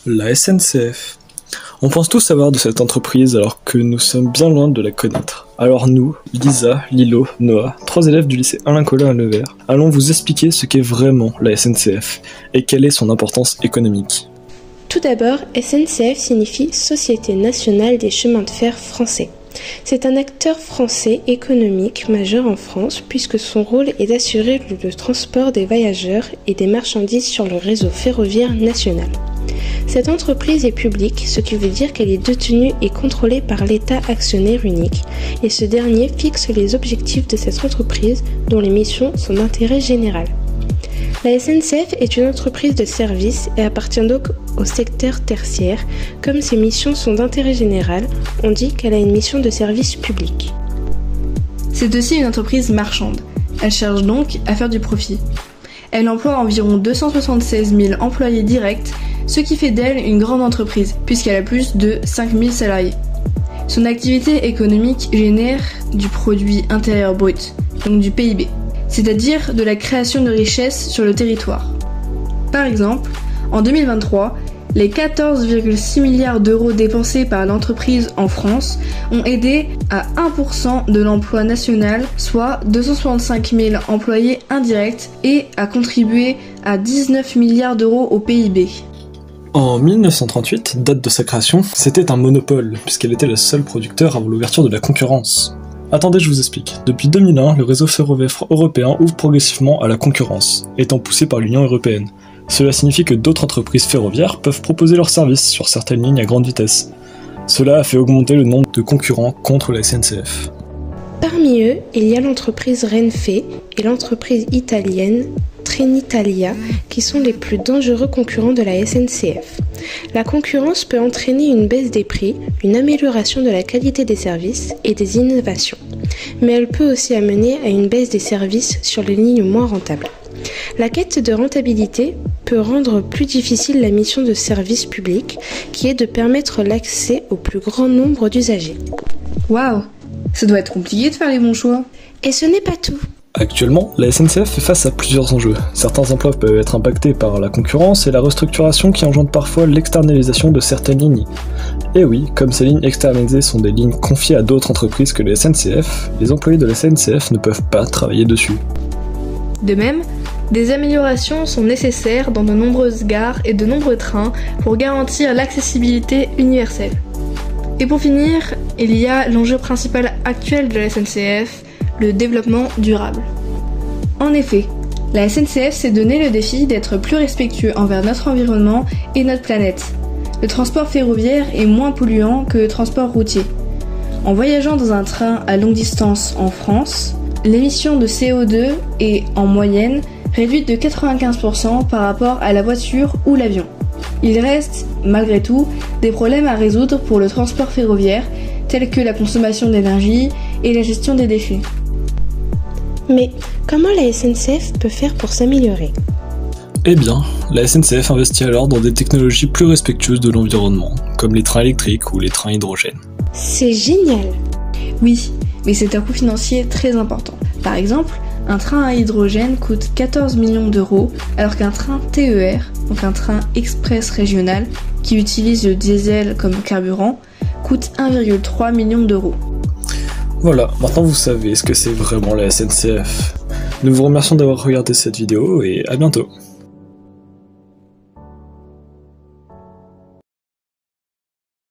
La SNCF. On pense tous savoir de cette entreprise alors que nous sommes bien loin de la connaître. Alors nous, Lisa, Lilo, Noah, 3 élèves du lycée Alain Colin à Nevers, allons vous expliquer ce qu'est vraiment la SNCF et quelle est son importance économique. Tout d'abord, SNCF signifie Société nationale des chemins de fer français. C'est un acteur français économique majeur en France puisque son rôle est d'assurer le transport des voyageurs et des marchandises sur le réseau ferroviaire national. Cette entreprise est publique, ce qui veut dire qu'elle est détenue et contrôlée par l'État actionnaire unique, et ce dernier fixe les objectifs de cette entreprise dont les missions sont d'intérêt général. La SNCF est une entreprise de service et appartient donc au secteur tertiaire. Comme ses missions sont d'intérêt général, on dit qu'elle a une mission de service public. C'est aussi une entreprise marchande. Elle cherche donc à faire du profit. Elle emploie environ 276 000 employés directs, ce qui fait d'elle une grande entreprise, puisqu'elle a plus de 5 000 salariés. Son activité économique génère du produit intérieur brut, donc du PIB, c'est-à-dire de la création de richesses sur le territoire. Par exemple, en 2023, les 14,6 milliards d'euros dépensés par l'entreprise en France ont aidé à 1% de l'emploi national, soit 265 000 employés indirects, et a contribué à 19 milliards d'euros au PIB. En 1938, date de sa création, c'était un monopole, puisqu'elle était le seul producteur avant l'ouverture de la concurrence. Attendez, je vous explique. Depuis 2001, le réseau ferroviaire européen ouvre progressivement à la concurrence, étant poussé par l'Union européenne. Cela signifie que d'autres entreprises ferroviaires peuvent proposer leurs services sur certaines lignes à grande vitesse. Cela a fait augmenter le nombre de concurrents contre la SNCF. Parmi eux, il y a l'entreprise Renfe et l'entreprise italienne Trenitalia, qui sont les plus dangereux concurrents de la SNCF. La concurrence peut entraîner une baisse des prix, une amélioration de la qualité des services et des innovations. Mais elle peut aussi amener à une baisse des services sur les lignes moins rentables. La quête de rentabilité peut rendre plus difficile la mission de service public, qui est de permettre l'accès au plus grand nombre d'usagers. Waouh, ça doit être compliqué de faire les bons choix. Et ce n'est pas tout. Actuellement, la SNCF fait face à plusieurs enjeux. Certains emplois peuvent être impactés par la concurrence et la restructuration qui engendre parfois l'externalisation de certaines lignes. Et oui, comme ces lignes externalisées sont des lignes confiées à d'autres entreprises que la SNCF, les employés de la SNCF ne peuvent pas travailler dessus. De même, des améliorations sont nécessaires dans de nombreuses gares et de nombreux trains pour garantir l'accessibilité universelle. Et pour finir, il y a l'enjeu principal actuel de la SNCF, le développement durable. En effet, la SNCF s'est donné le défi d'être plus respectueux envers notre environnement et notre planète. Le transport ferroviaire est moins polluant que le transport routier. En voyageant dans un train à longue distance en France, l'émission de CO2 est, en moyenne, réduite de 95% par rapport à la voiture ou l'avion. Il reste, malgré tout, des problèmes à résoudre pour le transport ferroviaire, tels que la consommation d'énergie et la gestion des déchets. Mais comment la SNCF peut faire pour s'améliorer ? Eh bien, la SNCF investit alors dans des technologies plus respectueuses de l'environnement, comme les trains électriques ou les trains hydrogène. C'est génial ! Oui, mais c'est un coût financier très important. Par exemple, un train à hydrogène coûte 14 millions d'euros, alors qu'un train TER, donc un train express régional, qui utilise le diesel comme carburant, coûte 1,3 million d'euros. Voilà, maintenant vous savez ce que c'est vraiment la SNCF. Nous vous remercions d'avoir regardé cette vidéo et à bientôt.